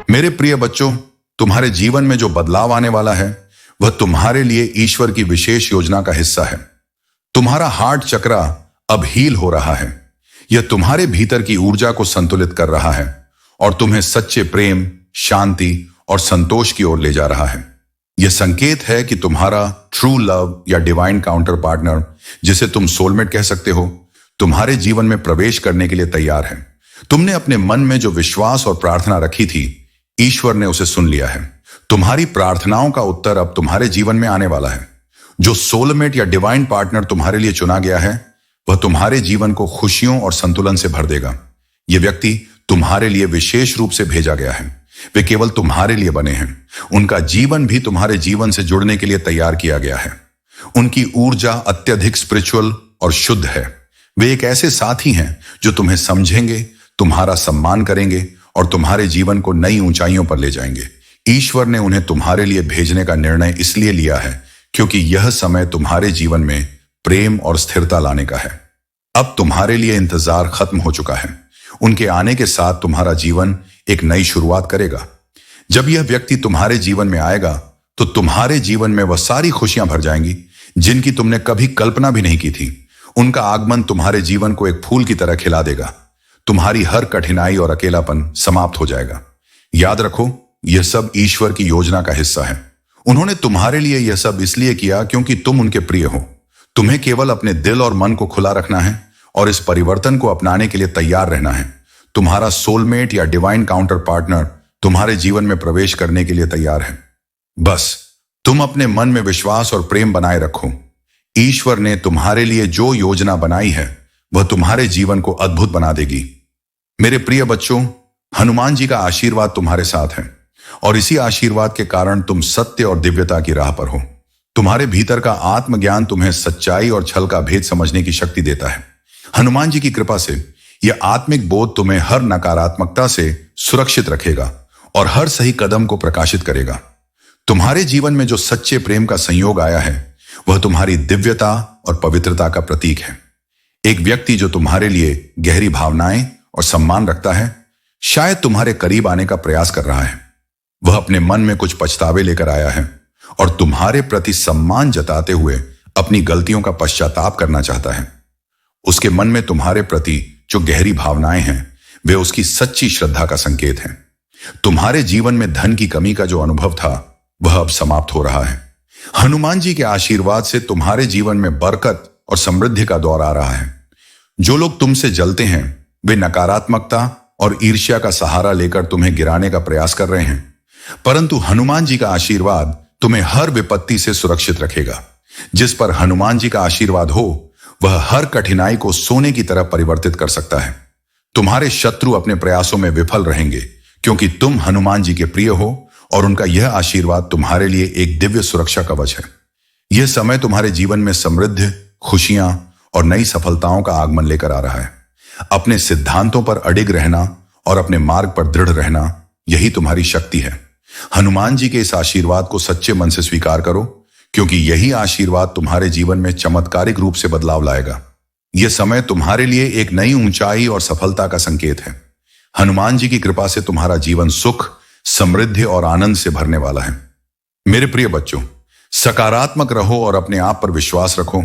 मेरे प्रिय बच्चों, तुम्हारे जीवन में जो बदलाव आने वाला है वह तुम्हारे लिए ईश्वर की विशेष योजना का हिस्सा है। तुम्हारा हार्ट चक्र अब हील हो रहा है। यह तुम्हारे भीतर की ऊर्जा को संतुलित कर रहा है और तुम्हें सच्चे प्रेम, शांति और संतोष की ओर ले जा रहा है। यह संकेत है कि तुम्हारा ट्रू लव या डिवाइन काउंटर पार्टनर, जिसे तुम सोलमेट कह सकते हो, तुम्हारे जीवन में प्रवेश करने के लिए तैयार है। तुमने अपने मन में जो विश्वास और प्रार्थना रखी थी, ईश्वर ने उसे सुन लिया है। तुम्हारी प्रार्थनाओं का उत्तर अब तुम्हारे जीवन में आने वाला है। जो सोलमेट या डिवाइन पार्टनर तुम्हारे लिए चुना गया है, वह तुम्हारे जीवन को खुशियों और संतुलन से भर देगा। यह व्यक्ति तुम्हारे लिए विशेष रूप से भेजा गया है। वे केवल तुम्हारे लिए बने हैं। उनका जीवन भी तुम्हारे जीवन से जुड़ने के लिए तैयार किया गया है। उनकी ऊर्जा अत्यधिक स्पिरिचुअल और शुद्ध है। वे एक ऐसे साथी हैं जो तुम्हें समझेंगे, तुम्हारा सम्मान करेंगे और तुम्हारे जीवन को नई ऊंचाइयों पर ले जाएंगे। ईश्वर ने उन्हें तुम्हारे लिए भेजने का निर्णय इसलिए लिया है क्योंकि यह समय तुम्हारे जीवन में प्रेम और स्थिरता लाने का है। अब तुम्हारे लिए इंतजार खत्म हो चुका है। उनके आने के साथ तुम्हारा जीवन एक नई शुरुआत करेगा। जब यह व्यक्ति तुम्हारे जीवन में आएगा तो तुम्हारे जीवन में वह सारी खुशियां भर जाएंगी जिनकी तुमने कभी कल्पना भी नहीं की थी। उनका आगमन तुम्हारे जीवन को एक फूल की तरह खिला देगा। तुम्हारी हर कठिनाई और अकेलापन समाप्त हो जाएगा। याद रखो, यह सब ईश्वर की योजना का हिस्सा है। उन्होंने तुम्हारे लिए यह सब इसलिए किया क्योंकि तुम उनके प्रिय हो। तुम्हें केवल अपने दिल और मन को खुला रखना है और इस परिवर्तन को अपनाने के लिए तैयार रहना है। तुम्हारा सोलमेट या डिवाइन काउंटर पार्टनर तुम्हारे जीवन में प्रवेश करने के लिए तैयार है। बस तुम अपने मन में विश्वास और प्रेम बनाए रखो। ईश्वर ने तुम्हारे लिए जो योजना बनाई है वह तुम्हारे जीवन को अद्भुत बना देगी। मेरे प्रिय बच्चों, हनुमान जी का आशीर्वाद तुम्हारे साथ है और इसी आशीर्वाद के कारण तुम सत्य और दिव्यता की राह पर हो। तुम्हारे भीतर का आत्मज्ञान तुम्हें सच्चाई और छल का भेद समझने की शक्ति देता है। हनुमान जी की कृपा से यह आत्मिक बोध तुम्हें हर नकारात्मकता से सुरक्षित रखेगा और हर सही कदम को प्रकाशित करेगा। तुम्हारे जीवन में जो सच्चे प्रेम का संयोग आया है वह तुम्हारी दिव्यता और पवित्रता का प्रतीक है। एक व्यक्ति जो तुम्हारे लिए गहरी भावनाएं और सम्मान रखता है, शायद तुम्हारे करीब आने का प्रयास कर रहा है। वह अपने मन में कुछ पछतावे लेकर आया है और तुम्हारे प्रति सम्मान जताते हुए अपनी गलतियों का पश्चाताप करना चाहता है। उसके मन में तुम्हारे प्रति जो गहरी भावनाएं हैं वे उसकी सच्ची श्रद्धा का संकेत हैं। तुम्हारे जीवन में धन की कमी का जो अनुभव था वह अब समाप्त हो रहा है। हनुमान जी के आशीर्वाद से तुम्हारे जीवन में बरकत और समृद्धि का दौर आ रहा है। जो लोग तुमसे जलते हैं वे नकारात्मकता और ईर्ष्या का सहारा लेकर तुम्हें गिराने का प्रयास कर रहे हैं, परंतु हनुमान जी का आशीर्वाद तुम्हें हर विपत्ति से सुरक्षित रखेगा। जिस पर हनुमान जी का आशीर्वाद हो वह हर कठिनाई को सोने की तरह परिवर्तित कर सकता है। तुम्हारे शत्रु अपने प्रयासों में विफल रहेंगे क्योंकि तुम हनुमान जी के प्रिय हो और उनका यह आशीर्वाद तुम्हारे लिए एक दिव्य सुरक्षा कवच है। यह समय तुम्हारे जीवन में समृद्धि, खुशियां और नई सफलताओं का आगमन लेकर आ रहा है। अपने सिद्धांतों पर अडिग रहना और अपने मार्ग पर दृढ़ रहना, यही तुम्हारी शक्ति है। हनुमान जी के इस आशीर्वाद को सच्चे मन से स्वीकार करो क्योंकि यही आशीर्वाद तुम्हारे जीवन में चमत्कारिक रूप से बदलाव लाएगा। यह समय तुम्हारे लिए एक नई ऊंचाई और सफलता का संकेत है। हनुमान जी की कृपा से तुम्हारा जीवन सुख, समृद्धि और आनंद से भरने वाला है। मेरे प्रिय बच्चों, सकारात्मक रहो और अपने आप पर विश्वास रखो।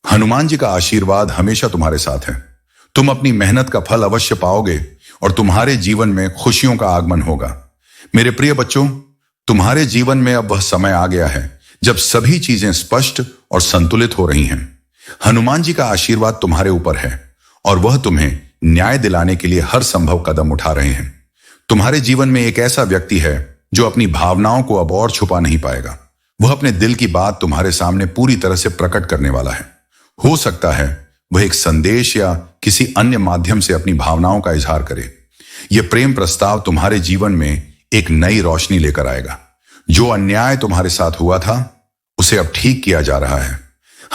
हनुमान जी का आशीर्वाद हमेशा तुम्हारे साथ है। तुम अपनी मेहनत का फल अवश्य पाओगे और तुम्हारे जीवन में खुशियों का आगमन होगा। मेरे प्रिय बच्चों, तुम्हारे जीवन में अब वह समय आ गया है जब सभी चीजें स्पष्ट और संतुलित हो रही हैं। हनुमान जी का आशीर्वाद तुम्हारे ऊपर है और वह तुम्हें न्याय दिलाने के लिए हर संभव कदम उठा रहे हैं। तुम्हारे जीवन में एक ऐसा व्यक्ति है जो अपनी भावनाओं को अब और छुपा नहीं पाएगा। वह अपने दिल की बात तुम्हारे सामने पूरी तरह से प्रकट करने वाला है। हो सकता है वह एक संदेश या किसी अन्य माध्यम से अपनी भावनाओं का इजहार करे। यह प्रेम प्रस्ताव तुम्हारे जीवन में एक नई रोशनी लेकर आएगा। जो अन्याय तुम्हारे साथ हुआ था उसे अब ठीक किया जा रहा है।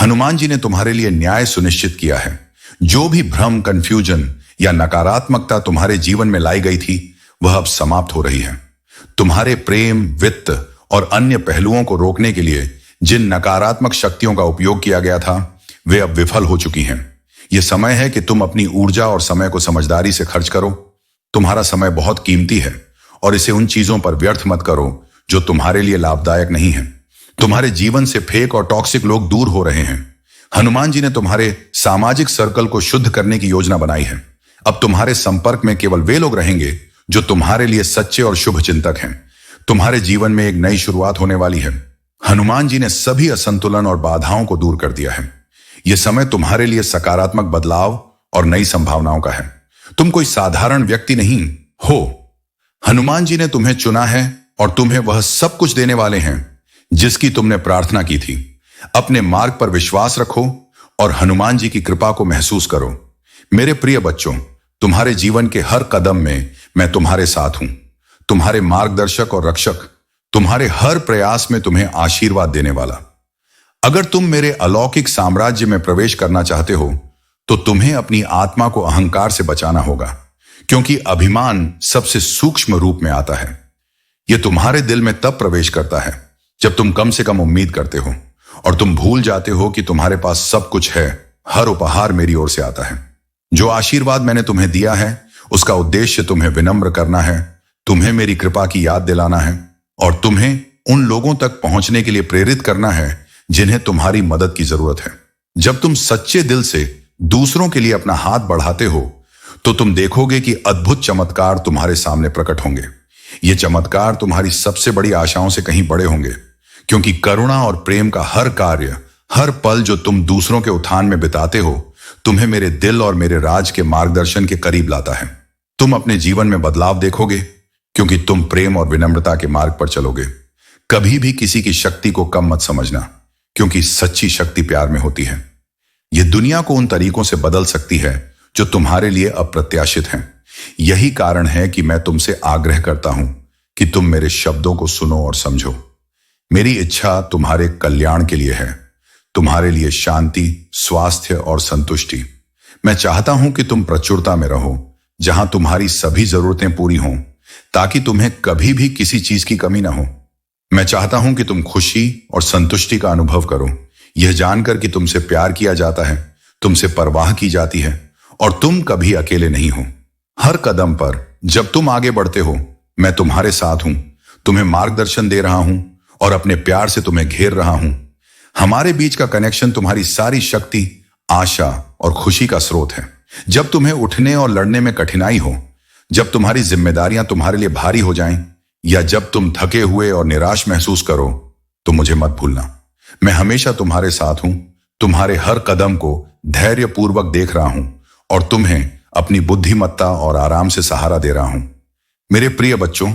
हनुमान जी ने तुम्हारे लिए न्याय सुनिश्चित किया है। जो भी भ्रम, कंफ्यूजन या नकारात्मकता तुम्हारे जीवन में लाई गई थी वह अब समाप्त हो रही है। तुम्हारे प्रेम, वित्त और अन्य पहलुओं को रोकने के लिए जिन नकारात्मक शक्तियों का उपयोग किया गया था वे अब विफल हो चुकी हैं। यह समय है कि तुम अपनी ऊर्जा और समय को समझदारी से खर्च करो। तुम्हारा समय बहुत कीमती है और इसे उन चीजों पर व्यर्थ मत करो जो तुम्हारे लिए लाभदायक नहीं है। तुम्हारे जीवन से फेक और टॉक्सिक लोग दूर हो रहे हैं। हनुमान जी ने तुम्हारे सामाजिक सर्कल को शुद्ध करने की योजना बनाई है। अब तुम्हारे संपर्क में केवल वे लोग रहेंगे जो तुम्हारे लिए सच्चे और शुभ चिंतक हैं। तुम्हारे जीवन में एक नई शुरुआत होने वाली है। हनुमान जी ने सभी असंतुलन और बाधाओं को दूर कर दिया है। यह समय तुम्हारे लिए सकारात्मक बदलाव और नई संभावनाओं का है। तुम कोई साधारण व्यक्ति नहीं हो। हनुमान जी ने तुम्हें चुना है और तुम्हें वह सब कुछ देने वाले हैं जिसकी तुमने प्रार्थना की थी। अपने मार्ग पर विश्वास रखो और हनुमान जी की कृपा को महसूस करो। मेरे प्रिय बच्चों, तुम्हारे जीवन के हर कदम में मैं तुम्हारे साथ हूं, तुम्हारे मार्गदर्शक और रक्षक, तुम्हारे हर प्रयास में तुम्हें आशीर्वाद देने वाला। अगर तुम मेरे अलौकिक साम्राज्य में प्रवेश करना चाहते हो तो तुम्हें अपनी आत्मा को अहंकार से बचाना होगा, क्योंकि अभिमान सबसे सूक्ष्म रूप में आता है। यह तुम्हारे दिल में तब प्रवेश करता है जब तुम कम से कम उम्मीद करते हो और तुम भूल जाते हो कि तुम्हारे पास सब कुछ है। हर उपहार मेरी ओर से आता है। जो आशीर्वाद मैंने तुम्हें दिया है उसका उद्देश्य तुम्हें विनम्र करना है, तुम्हें मेरी कृपा की याद दिलाना है और तुम्हें उन लोगों तक पहुंचने के लिए प्रेरित करना है जिन्हें तुम्हारी मदद की जरूरत है। जब तुम सच्चे दिल से दूसरों के लिए अपना हाथ बढ़ाते हो तो तुम देखोगे कि अद्भुत चमत्कार तुम्हारे सामने प्रकट होंगे। ये चमत्कार तुम्हारी सबसे बड़ी आशाओं से कहीं बड़े होंगे, क्योंकि करुणा और प्रेम का हर कार्य, हर पल जो तुम दूसरों के उत्थान में बिताते हो, तुम्हें मेरे दिल और मेरे राज के मार्गदर्शन के करीब लाता है। तुम अपने जीवन में बदलाव देखोगे क्योंकि तुम प्रेम और विनम्रता के मार्ग पर चलोगे। कभी भी किसी की शक्ति को कम मत समझना, क्योंकि सच्ची शक्ति प्यार में होती है। यह दुनिया को उन तरीकों से बदल सकती है जो तुम्हारे लिए अप्रत्याशित हैं। यही कारण है कि मैं तुमसे आग्रह करता हूं कि तुम मेरे शब्दों को सुनो और समझो। मेरी इच्छा तुम्हारे कल्याण के लिए है, तुम्हारे लिए शांति, स्वास्थ्य और संतुष्टि। मैं चाहता हूं कि तुम प्रचुरता में रहो, जहां तुम्हारी सभी जरूरतें पूरी हों, ताकि तुम्हें कभी भी किसी चीज की कमी ना हो। मैं चाहता हूं कि तुम खुशी और संतुष्टि का अनुभव करो, यह जानकर कि तुमसे प्यार किया जाता है, तुमसे परवाह की जाती है और तुम कभी अकेले नहीं हो। हर कदम पर जब तुम आगे बढ़ते हो, मैं तुम्हारे साथ हूं, तुम्हें मार्गदर्शन दे रहा हूं और अपने प्यार से तुम्हें घेर रहा हूं। हमारे बीच का कनेक्शन तुम्हारी सारी शक्ति, आशा और खुशी का स्रोत है। जब तुम्हें उठने और लड़ने में कठिनाई हो, जब तुम्हारी जिम्मेदारियां तुम्हारे लिए भारी हो जाएं, या जब तुम थके हुए और निराश महसूस करो, तो मुझे मत भूलना। मैं हमेशा तुम्हारे साथ हूं, तुम्हारे हर कदम को धैर्यपूर्वक देख रहा हूं और तुम्हें अपनी बुद्धिमत्ता और आराम से सहारा दे रहा हूं। मेरे प्रिय बच्चों,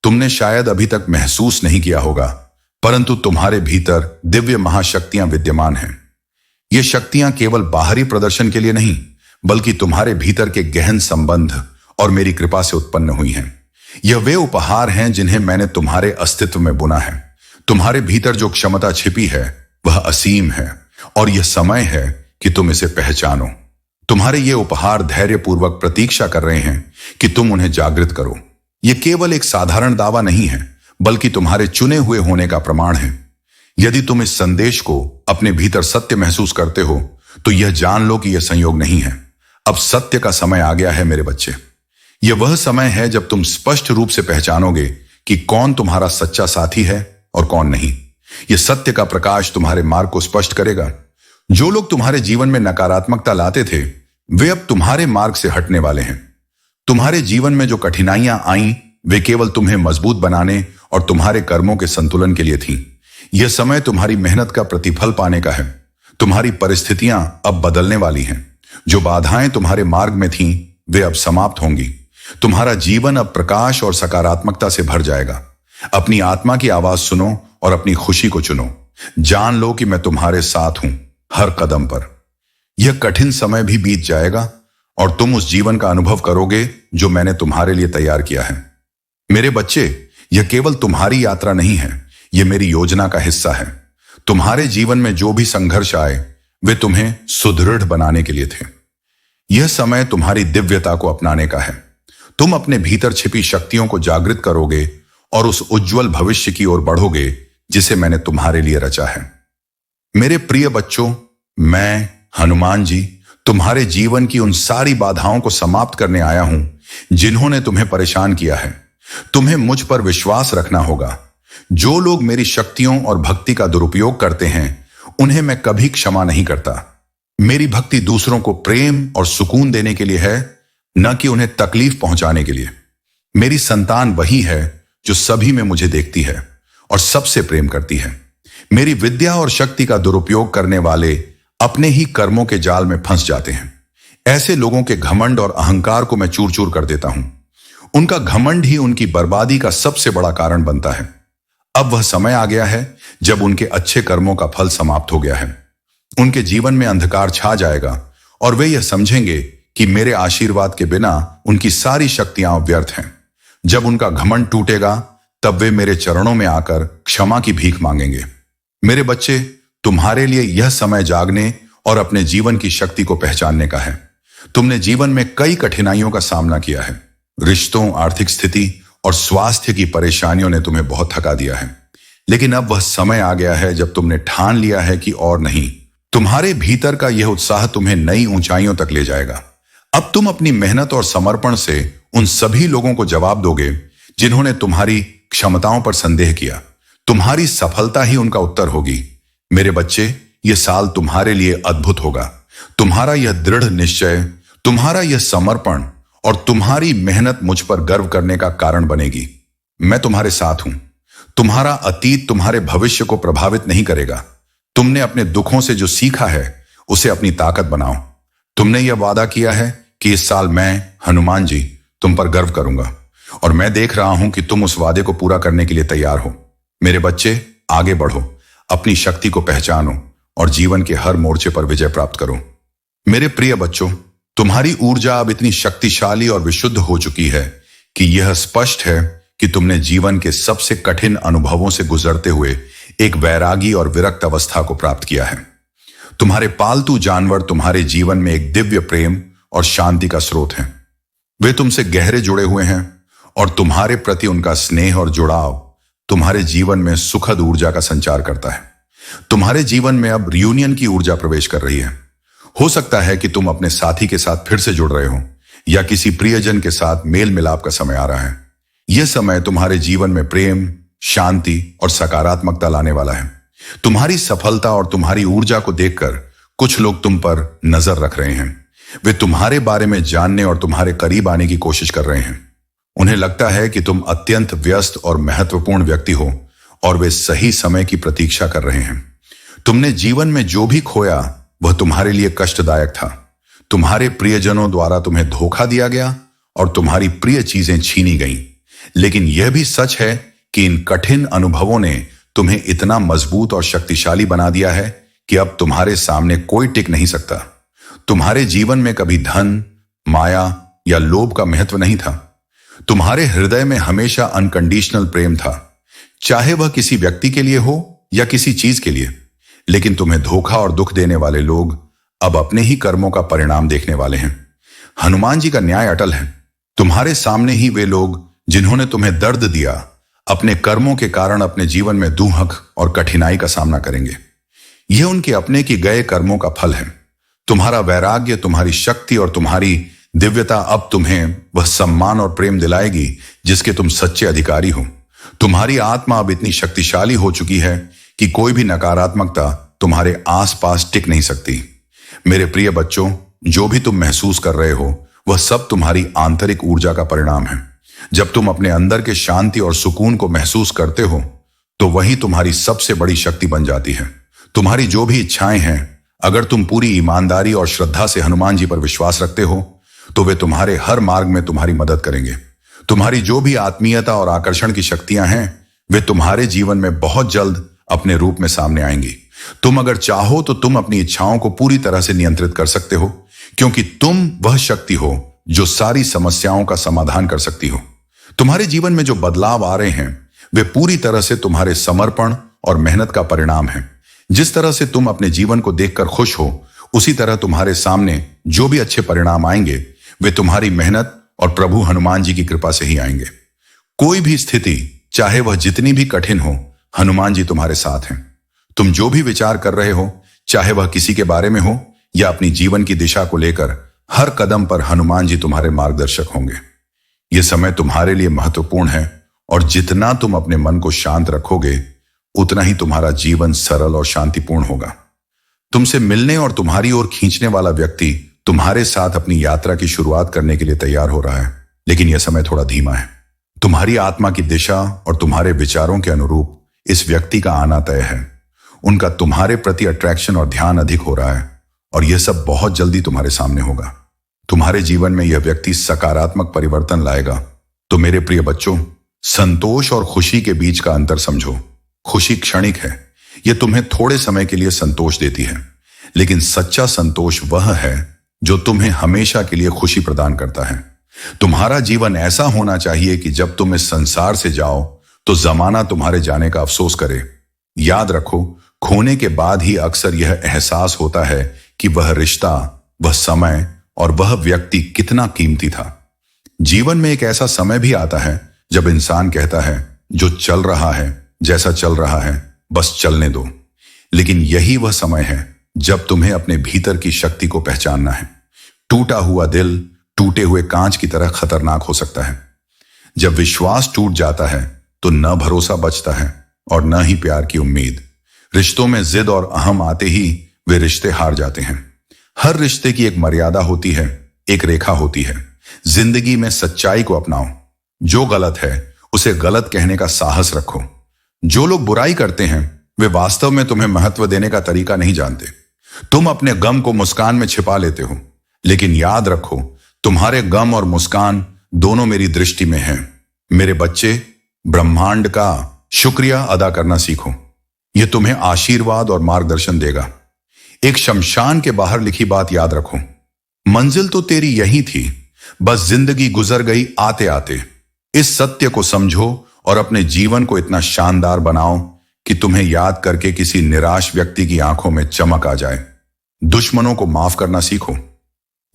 तुमने शायद अभी तक महसूस नहीं किया होगा, परंतु तुम्हारे भीतर दिव्य महाशक्तियां विद्यमान हैं। ये शक्तियां केवल बाहरी प्रदर्शन के लिए नहीं, बल्कि तुम्हारे भीतर के गहन संबंध और मेरी कृपा से उत्पन्न हुई हैं। यह वे उपहार हैं जिन्हें मैंने तुम्हारे अस्तित्व में बुना है। तुम्हारे भीतर जो क्षमता छिपी है वह असीम है और यह समय है कि तुम इसे पहचानो। तुम्हारे ये उपहार धैर्यपूर्वक प्रतीक्षा कर रहे हैं कि तुम उन्हें जागृत करो। यह केवल एक साधारण दावा नहीं है, बल्कि तुम्हारे चुने हुए होने का प्रमाण है। यदि तुम इस संदेश को अपने भीतर सत्य महसूस करते हो, तो यह जान लो कि यह संयोग नहीं है। अब सत्य का समय आ गया है मेरे बच्चे। यह वह समय है जब तुम स्पष्ट रूप से पहचानोगे कि कौन तुम्हारा सच्चा साथी है और कौन नहीं। यह सत्य का प्रकाश तुम्हारे मार्ग को स्पष्ट करेगा। जो लोग तुम्हारे जीवन में नकारात्मकता लाते थे, वे अब तुम्हारे मार्ग से हटने वाले हैं। तुम्हारे जीवन में जो कठिनाइयां आईं, वे केवल तुम्हें मजबूत बनाने और तुम्हारे कर्मों के संतुलन के लिए थीं। यह समय तुम्हारी मेहनत का प्रतिफल पाने का है। तुम्हारी परिस्थितियां अब बदलने वाली हैं। जो बाधाएं तुम्हारे मार्ग में थीं, वे अब समाप्त होंगी। तुम्हारा जीवन अब प्रकाश और सकारात्मकता से भर जाएगा। अपनी आत्मा की आवाज सुनो और अपनी खुशी को चुनो। जान लो कि मैं तुम्हारे साथ हूं हर कदम पर। यह कठिन समय भी बीत जाएगा और तुम उस जीवन का अनुभव करोगे जो मैंने तुम्हारे लिए तैयार किया है। मेरे बच्चे, यह केवल तुम्हारी यात्रा नहीं है, यह मेरी योजना का हिस्सा है। तुम्हारे जीवन में जो भी संघर्ष आए, वे तुम्हें सुदृढ़ बनाने के लिए थे। यह समय तुम्हारी दिव्यता को अपनाने का है। तुम अपने भीतर छिपी शक्तियों को जागृत करोगे और उस उज्जवल भविष्य की ओर बढ़ोगे जिसे मैंने तुम्हारे लिए रचा है। मेरे प्रिय बच्चों, मैं हनुमान जी तुम्हारे जीवन की उन सारी बाधाओं को समाप्त करने आया हूं जिन्होंने तुम्हें परेशान किया है। तुम्हें मुझ पर विश्वास रखना होगा। जो लोग मेरी शक्तियों और भक्ति का दुरुपयोग करते हैं उन्हें मैं कभी क्षमा नहीं करता। मेरी भक्ति दूसरों को प्रेम और सुकून देने के लिए है, न कि उन्हें तकलीफ पहुंचाने के लिए। मेरी संतान वही है जो सभी में मुझे देखती है और सबसे प्रेम करती है। मेरी विद्या और शक्ति का दुरुपयोग करने वाले अपने ही कर्मों के जाल में फंस जाते हैं। ऐसे लोगों के घमंड और अहंकार को मैं चूर चूर कर देता हूं। उनका घमंड ही उनकी बर्बादी का सबसे बड़ा कारण बनता है। अब वह समय आ गया है जब उनके अच्छे कर्मों का फल समाप्त हो गया है। उनके जीवन में अंधकार छा जाएगा और वे यह समझेंगे कि मेरे आशीर्वाद के बिना उनकी सारी शक्तियां व्यर्थ हैं। जब उनका घमंड टूटेगा तब वे मेरे चरणों में आकर क्षमा की भीख मांगेंगे। मेरे बच्चे, तुम्हारे लिए यह समय जागने और अपने जीवन की शक्ति को पहचानने का है। तुमने जीवन में कई कठिनाइयों का सामना किया है। रिश्तों, आर्थिक स्थिति और स्वास्थ्य की परेशानियों ने तुम्हें बहुत थका दिया है। लेकिन अब वह समय आ गया है जब तुमने ठान लिया है कि और नहीं। तुम्हारे भीतर का यह उत्साह तुम्हें नई ऊंचाइयों तक ले जाएगा। अब तुम अपनी मेहनत और समर्पण से उन सभी लोगों को जवाब दोगे जिन्होंने तुम्हारी क्षमताओं पर संदेह किया। तुम्हारी सफलता ही उनका उत्तर होगी। मेरे बच्चे, यह साल तुम्हारे लिए अद्भुत होगा। तुम्हारा यह दृढ़ निश्चय, तुम्हारा यह समर्पण और तुम्हारी मेहनत मुझ पर गर्व करने का कारण बनेगी। मैं तुम्हारे साथ हूं। तुम्हारा अतीत तुम्हारे भविष्य को प्रभावित नहीं करेगा। तुमने अपने दुखों से जो सीखा है उसे अपनी ताकत बनाओ। तुमने यह वादा किया है कि इस साल मैं, हनुमान जी, तुम पर गर्व करूंगा और मैं देख रहा हूं कि तुम उस वादे को पूरा करने के लिए तैयार हो। मेरे बच्चे, आगे बढ़ो, अपनी शक्ति को पहचानो और जीवन के हर मोर्चे पर विजय प्राप्त करो। मेरे प्रिय बच्चों, तुम्हारी ऊर्जा अब इतनी शक्तिशाली और विशुद्ध हो चुकी है कि यह स्पष्ट है कि तुमने जीवन के सबसे कठिन अनुभवों से गुजरते हुए एक वैरागी और विरक्त अवस्था को प्राप्त किया है। तुम्हारे पालतू जानवर तुम्हारे जीवन में एक दिव्य प्रेम और शांति का स्रोत हैं। वे तुमसे गहरे जुड़े हुए हैं और तुम्हारे प्रति उनका स्नेह और जुड़ाव तुम्हारे जीवन में सुखद ऊर्जा का संचार करता है। तुम्हारे जीवन में अब रियूनियन की ऊर्जा प्रवेश कर रही है। हो सकता है कि तुम अपने साथी के साथ फिर से जुड़ रहे हो या किसी प्रियजन के साथ मेल मिलाप का समय आ रहा है। यह समय तुम्हारे जीवन में प्रेम, शांति और सकारात्मकता लाने वाला है। तुम्हारी सफलता और तुम्हारी ऊर्जा को देखकर कुछ लोग तुम पर नजर रख रहे हैं। वे तुम्हारे बारे में जानने और तुम्हारे करीब आने की कोशिश कर रहे हैं। उन्हें लगता है कि तुम अत्यंत व्यस्त और महत्वपूर्ण व्यक्ति हो और वे सही समय की प्रतीक्षा कर रहे हैं। तुमने जीवन में जो भी खोया वह तुम्हारे लिए कष्टदायक था। तुम्हारे प्रियजनों द्वारा तुम्हें धोखा दिया गया और तुम्हारी प्रिय चीजें छीनी गईं। लेकिन यह भी सच है कि इन कठिन अनुभवों ने तुम्हें इतना मजबूत और शक्तिशाली बना दिया है कि अब तुम्हारे सामने कोई टिक नहीं सकता। तुम्हारे जीवन में कभी धन, माया या लोभ का महत्व नहीं था। तुम्हारे हृदय में हमेशा अनकंडीशनल प्रेम था, चाहे वह किसी व्यक्ति के लिए हो या किसी चीज के लिए। लेकिन तुम्हें धोखा और दुख देने वाले लोग अब अपने ही कर्मों का परिणाम देखने वाले हैं। हनुमान जी का न्याय अटल है। तुम्हारे सामने ही वे लोग जिन्होंने तुम्हें दर्द दिया, अपने कर्मों के कारण अपने जीवन में दुहक और कठिनाई का सामना करेंगे। यह उनके अपने की गए कर्मों का फल है। तुम्हारा वैराग्य, तुम्हारी शक्ति और तुम्हारी दिव्यता अब तुम्हें वह सम्मान और प्रेम दिलाएगी जिसके तुम सच्चे अधिकारी हो। तुम्हारी आत्मा अब इतनी शक्तिशाली हो चुकी है कि कोई भी नकारात्मकता तुम्हारे आसपास टिक नहीं सकती। मेरे प्रिय बच्चों, जो भी तुम महसूस कर रहे हो वह सब तुम्हारी आंतरिक ऊर्जा का परिणाम है। जब तुम अपने अंदर के शांति और सुकून को महसूस करते हो तो वही तुम्हारी सबसे बड़ी शक्ति बन जाती है। तुम्हारी जो भी इच्छाएं हैं, अगर तुम पूरी ईमानदारी और श्रद्धा से हनुमान जी पर विश्वास रखते हो तो वे तुम्हारे हर मार्ग में तुम्हारी मदद करेंगे। तुम्हारी जो भी आत्मीयता और आकर्षण की शक्तियां हैं वे तुम्हारे जीवन में बहुत जल्द अपने रूप में सामने आएंगी। तुम अगर चाहो तो तुम अपनी इच्छाओं को पूरी तरह से नियंत्रित कर सकते हो, क्योंकि तुम वह शक्ति हो जो सारी समस्याओं का समाधान कर सकती हो। तुम्हारे जीवन में जो बदलाव आ रहे हैं वे पूरी तरह से तुम्हारे समर्पण और मेहनत का परिणाम है। जिस तरह से तुम अपने जीवन को देखकर खुश हो, उसी तरह तुम्हारे सामने जो भी अच्छे परिणाम आएंगे वे तुम्हारी मेहनत और प्रभु हनुमान जी की कृपा से ही आएंगे। कोई भी स्थिति, चाहे वह जितनी भी कठिन हो, हनुमान जी तुम्हारे साथ हैं। तुम जो भी विचार कर रहे हो, चाहे वह किसी के बारे में हो या अपनी जीवन की दिशा को लेकर, हर कदम पर हनुमान जी तुम्हारे मार्गदर्शक होंगे। यह समय तुम्हारे लिए महत्वपूर्ण है और जितना तुम अपने मन को शांत रखोगे उतना ही तुम्हारा जीवन सरल और शांतिपूर्ण होगा। तुमसे मिलने और तुम्हारी ओर खींचने वाला व्यक्ति तुम्हारे साथ अपनी यात्रा की शुरुआत करने के लिए तैयार हो रहा है, लेकिन यह समय थोड़ा धीमा है। तुम्हारी आत्मा की दिशा और तुम्हारे विचारों के अनुरूप इस व्यक्ति का आना तय है। उनका तुम्हारे प्रति अट्रैक्शन और ध्यान अधिक हो रहा है और यह सब बहुत जल्दी तुम्हारे सामने होगा। तुम्हारे जीवन में यह व्यक्ति सकारात्मक परिवर्तन लाएगा। तो मेरे प्रिय बच्चों, संतोष और खुशी के बीच का अंतर समझो। खुशी क्षणिक है, यह तुम्हें थोड़े समय के लिए संतोष देती है, लेकिन सच्चा संतोष वह है जो तुम्हें हमेशा के लिए खुशी प्रदान करता है। तुम्हारा जीवन ऐसा होना चाहिए कि जब तुम इस संसार से जाओ तो जमाना तुम्हारे जाने का अफसोस करे। याद रखो, खोने के बाद ही अक्सर यह एहसास होता है कि वह रिश्ता, वह समय और वह व्यक्ति कितना कीमती था। जीवन में एक ऐसा समय भी आता है जब इंसान कहता है जो चल रहा है, जैसा चल रहा है, बस चलने दो। लेकिन यही वह समय है जब तुम्हें अपने भीतर की शक्ति को पहचानना है। टूटा हुआ दिल टूटे हुए कांच की तरह खतरनाक हो सकता है। जब विश्वास टूट जाता है तो न भरोसा बचता है और न ही प्यार की उम्मीद। रिश्तों में जिद और अहम आते ही वे रिश्ते हार जाते हैं। हर रिश्ते की एक मर्यादा होती है, एक रेखा होती है। जिंदगी में सच्चाई को अपनाओ। जो गलत है उसे गलत कहने का साहस रखो। जो लोग बुराई करते हैं वे वास्तव में तुम्हें महत्व देने का तरीका नहीं जानते। तुम अपने गम को मुस्कान में छिपा लेते हो, लेकिन याद रखो, तुम्हारे गम और मुस्कान दोनों मेरी दृष्टि में हैं। मेरे बच्चे, ब्रह्मांड का शुक्रिया अदा करना सीखो। यह तुम्हें आशीर्वाद और मार्गदर्शन देगा। एक शमशान के बाहर लिखी बात याद रखो, मंजिल तो तेरी यही थी, बस जिंदगी गुजर गई आते आते। इस सत्य को समझो और अपने जीवन को इतना शानदार बनाओ कि तुम्हें याद करके किसी निराश व्यक्ति की आंखों में चमक आ जाए। दुश्मनों को माफ करना सीखो।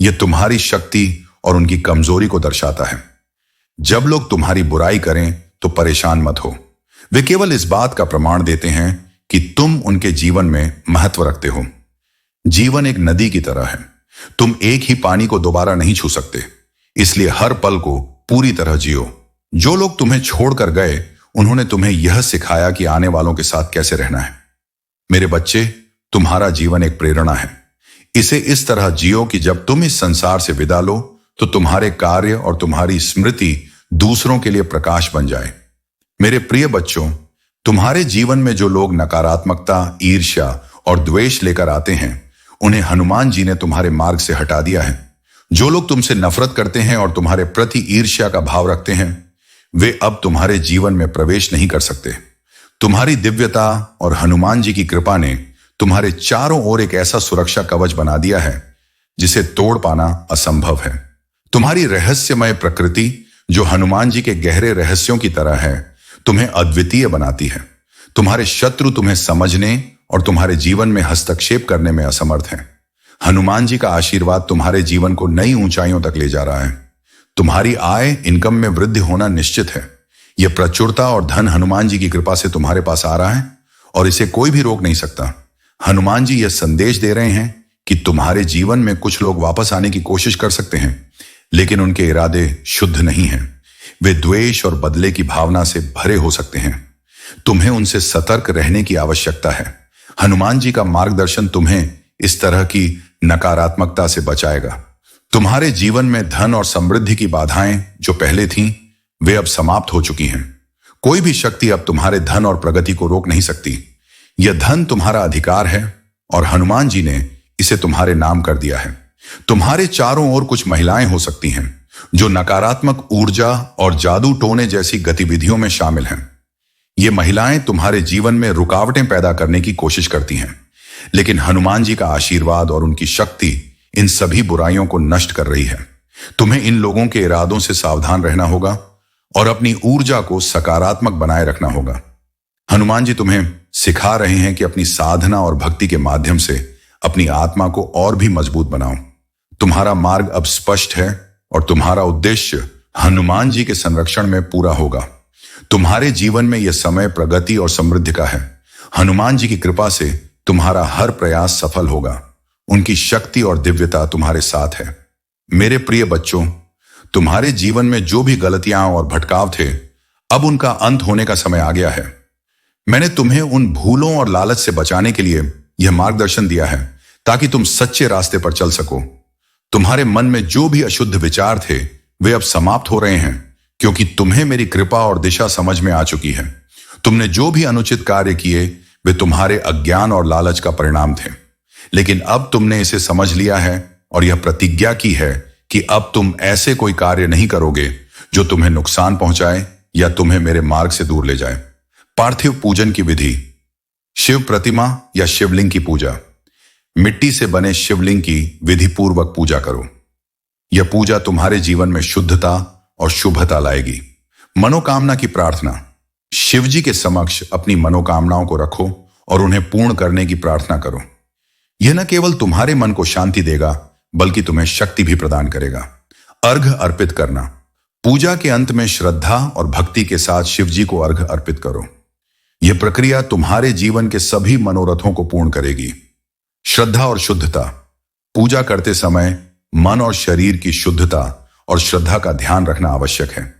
यह तुम्हारी शक्ति और उनकी कमजोरी को दर्शाता है। जब लोग तुम्हारी बुराई करें तो परेशान मत हो। वे केवल इस बात का प्रमाण देते हैं कि तुम उनके जीवन में महत्व रखते हो। जीवन एक नदी की तरह है। तुम एक ही पानी को दोबारा नहीं छू सकते, इसलिए हर पल को पूरी तरह जियो। जो लोग तुम्हें छोड़कर गए उन्होंने तुम्हें यह सिखाया कि आने वालों के साथ कैसे रहना है। मेरे बच्चे, तुम्हारा जीवन एक प्रेरणा है। इसे इस तरह जियो कि जब तुम इस संसार से विदा लो तो तुम्हारे कार्य और तुम्हारी स्मृति दूसरों के लिए प्रकाश बन जाए। मेरे प्रिय बच्चों, तुम्हारे जीवन में जो लोग नकारात्मकता, ईर्ष्या और द्वेष लेकर आते हैं उन्हें हनुमान जी ने तुम्हारे मार्ग से हटा दिया है। जो लोग तुमसे नफरत करते हैं और तुम्हारे प्रति ईर्ष्या का भाव रखते हैं वे अब तुम्हारे जीवन में प्रवेश नहीं कर सकते। तुम्हारी दिव्यता और हनुमान जी की कृपा ने तुम्हारे चारों ओर एक ऐसा सुरक्षा कवच बना दिया है जिसे तोड़ पाना असंभव है। तुम्हारी रहस्यमय प्रकृति, जो हनुमान जी के गहरे रहस्यों की तरह है, तुम्हें अद्वितीय बनाती है। तुम्हारे शत्रु तुम्हें समझने और तुम्हारे जीवन में हस्तक्षेप करने में असमर्थ हैं। हनुमान जी का आशीर्वाद तुम्हारे जीवन को नई ऊंचाइयों तक ले जा रहा है। तुम्हारी आय, इनकम में वृद्धि होना निश्चित है। यह प्रचुरता और धन हनुमान जी की कृपा से तुम्हारे पास आ रहा है और इसे कोई भी रोक नहीं सकता। हनुमान जी यह संदेश दे रहे हैं कि तुम्हारे जीवन में कुछ लोग वापस आने की कोशिश कर सकते हैं, लेकिन उनके इरादे शुद्ध नहीं हैं। वे द्वेष और बदले की भावना से भरे हो सकते हैं। तुम्हें उनसे सतर्क रहने की आवश्यकता है। हनुमान जी का मार्गदर्शन तुम्हें इस तरह की नकारात्मकता से बचाएगा। तुम्हारे जीवन में धन और समृद्धि की बाधाएं जो पहले थीं, वे अब समाप्त हो चुकी हैं। कोई भी शक्ति अब तुम्हारे धन और प्रगति को रोक नहीं सकती। यह धन तुम्हारा अधिकार है और हनुमान जी ने इसे तुम्हारे नाम कर दिया है। तुम्हारे चारों ओर कुछ महिलाएं हो सकती हैं जो नकारात्मक ऊर्जा और जादू टोने जैसी गतिविधियों में शामिल हैं। ये महिलाएं तुम्हारे जीवन में रुकावटें पैदा करने की कोशिश करती हैं, लेकिन हनुमान जी का आशीर्वाद और उनकी शक्ति इन सभी बुराइयों को नष्ट कर रही है। तुम्हें इन लोगों के इरादों से सावधान रहना होगा और अपनी ऊर्जा को सकारात्मक बनाए रखना होगा। हनुमान जी तुम्हें सिखा रहे हैं कि अपनी साधना और भक्ति के माध्यम से अपनी आत्मा को और भी मजबूत बनाओ। तुम्हारा मार्ग अब स्पष्ट है और तुम्हारा उद्देश्य हनुमान जी के संरक्षण में पूरा होगा। तुम्हारे जीवन में यह समय प्रगति और समृद्धि का है। हनुमान जी की कृपा से तुम्हारा हर प्रयास सफल होगा। उनकी शक्ति और दिव्यता तुम्हारे साथ है। मेरे प्रिय बच्चों, तुम्हारे जीवन में जो भी गलतियां और भटकाव थे, अब उनका अंत होने का समय आ गया है। मैंने तुम्हें उन भूलों और लालच से बचाने के लिए यह मार्गदर्शन दिया है ताकि तुम सच्चे रास्ते पर चल सको। तुम्हारे मन में जो भी अशुद्ध विचार थे वे अब समाप्त हो रहे हैं, क्योंकि तुम्हें मेरी कृपा और दिशा समझ में आ चुकी है। तुमने जो भी अनुचित कार्य किए वे तुम्हारे अज्ञान और लालच का परिणाम थे, लेकिन अब तुमने इसे समझ लिया है और यह प्रतिज्ञा की है कि अब तुम ऐसे कोई कार्य नहीं करोगे जो तुम्हें नुकसान पहुंचाए या तुम्हें मेरे मार्ग से दूर ले जाए। पार्थिव पूजन की विधि। शिव प्रतिमा या शिवलिंग की पूजा। मिट्टी से बने शिवलिंग की विधि पूर्वक पूजा करो। यह पूजा तुम्हारे जीवन में शुद्धता और शुभता लाएगी। मनोकामना की प्रार्थना। शिवजी के समक्ष अपनी मनोकामनाओं को रखो और उन्हें पूर्ण करने की प्रार्थना करो। यह न केवल तुम्हारे मन को शांति देगा बल्कि तुम्हें शक्ति भी प्रदान करेगा। अर्घ अर्पित करना। पूजा के अंत में श्रद्धा और भक्ति के साथ शिवजी को अर्घ अर्पित करो। यह प्रक्रिया तुम्हारे जीवन के सभी मनोरथों को पूर्ण करेगी। श्रद्धा और शुद्धता। पूजा करते समय मन और शरीर की शुद्धता और श्रद्धा का ध्यान रखना आवश्यक है।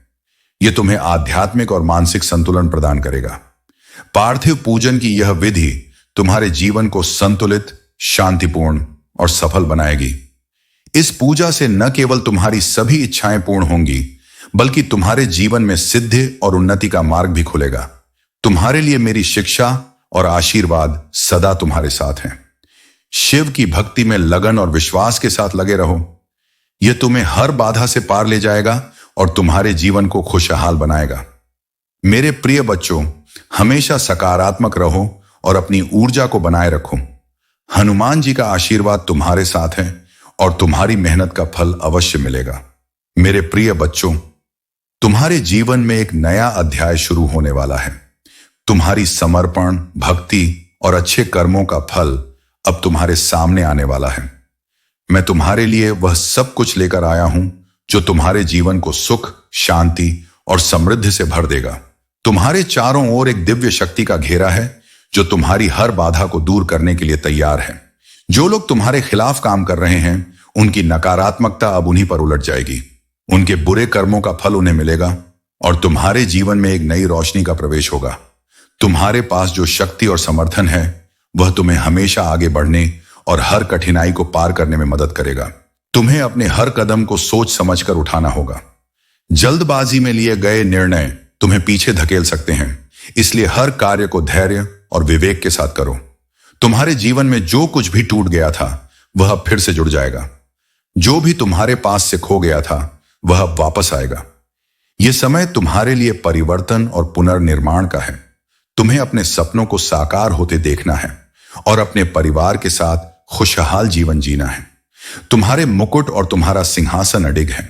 यह तुम्हें आध्यात्मिक और मानसिक संतुलन प्रदान करेगा। पार्थिव पूजन की यह विधि तुम्हारे जीवन को संतुलित, शांतिपूर्ण और सफल बनाएगी। इस पूजा से न केवल तुम्हारी सभी इच्छाएं पूर्ण होंगी बल्कि तुम्हारे जीवन में सिद्धि और उन्नति का मार्ग भी खुलेगा। तुम्हारे लिए मेरी शिक्षा और आशीर्वाद सदा तुम्हारे साथ हैं। शिव की भक्ति में लगन और विश्वास के साथ लगे रहो। यह तुम्हें हर बाधा से पार ले जाएगा और तुम्हारे जीवन को खुशहाल बनाएगा। मेरे प्रिय बच्चों, हमेशा सकारात्मक रहो और अपनी ऊर्जा को बनाए रखो। हनुमान जी का आशीर्वाद तुम्हारे साथ है और तुम्हारी मेहनत का फल अवश्य मिलेगा। मेरे प्रिय बच्चों, तुम्हारे जीवन में एक नया अध्याय शुरू होने वाला है। तुम्हारी समर्पण, भक्ति और अच्छे कर्मों का फल अब तुम्हारे सामने आने वाला है। मैं तुम्हारे लिए वह सब कुछ लेकर आया हूं जो तुम्हारे जीवन को सुख, शांति और समृद्धि से भर देगा। तुम्हारे चारों ओर एक दिव्य शक्ति का घेरा है जो तुम्हारी हर बाधा को दूर करने के लिए तैयार है। जो लोग तुम्हारे खिलाफ काम कर रहे हैं उनकी नकारात्मकता अब उन्हीं पर उलट जाएगी। उनके बुरे कर्मों का फल उन्हें मिलेगा और तुम्हारे जीवन में एक नई रोशनी का प्रवेश होगा। तुम्हारे पास जो शक्ति और समर्थन है वह तुम्हें हमेशा आगे बढ़ने और हर कठिनाई को पार करने में मदद करेगा। तुम्हें अपने हर कदम को सोच समझकर उठाना होगा। जल्दबाजी में लिए गए निर्णय तुम्हें पीछे धकेल सकते हैं, इसलिए हर कार्य को धैर्य और विवेक के साथ करो। तुम्हारे जीवन में जो कुछ भी टूट गया था वह अब फिर से जुड़ जाएगा। जो भी तुम्हारे पास से खो गया था वह अब वापस आएगा। यह समय तुम्हारे लिए परिवर्तन और पुनर्निर्माण का है। तुम्हें अपने सपनों को साकार होते देखना है और अपने परिवार के साथ खुशहाल जीवन जीना है। तुम्हारे मुकुट और तुम्हारा सिंहासन अडिग है।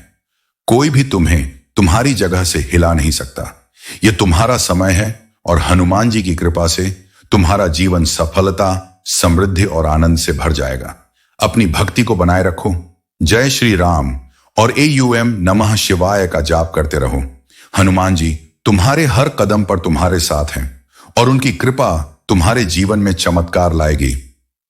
कोई भी तुम्हें तुम्हारी जगह से हिला नहीं सकता। यह तुम्हारा समय है और हनुमान जी की कृपा से तुम्हारा जीवन सफलता, समृद्धि और आनंद से भर जाएगा। अपनी भक्ति को बनाए रखो। जय श्री राम और AUM नमः शिवाय का जाप करते रहो। हनुमान जी तुम्हारे हर कदम पर तुम्हारे साथ हैं और उनकी कृपा तुम्हारे जीवन में चमत्कार लाएगी।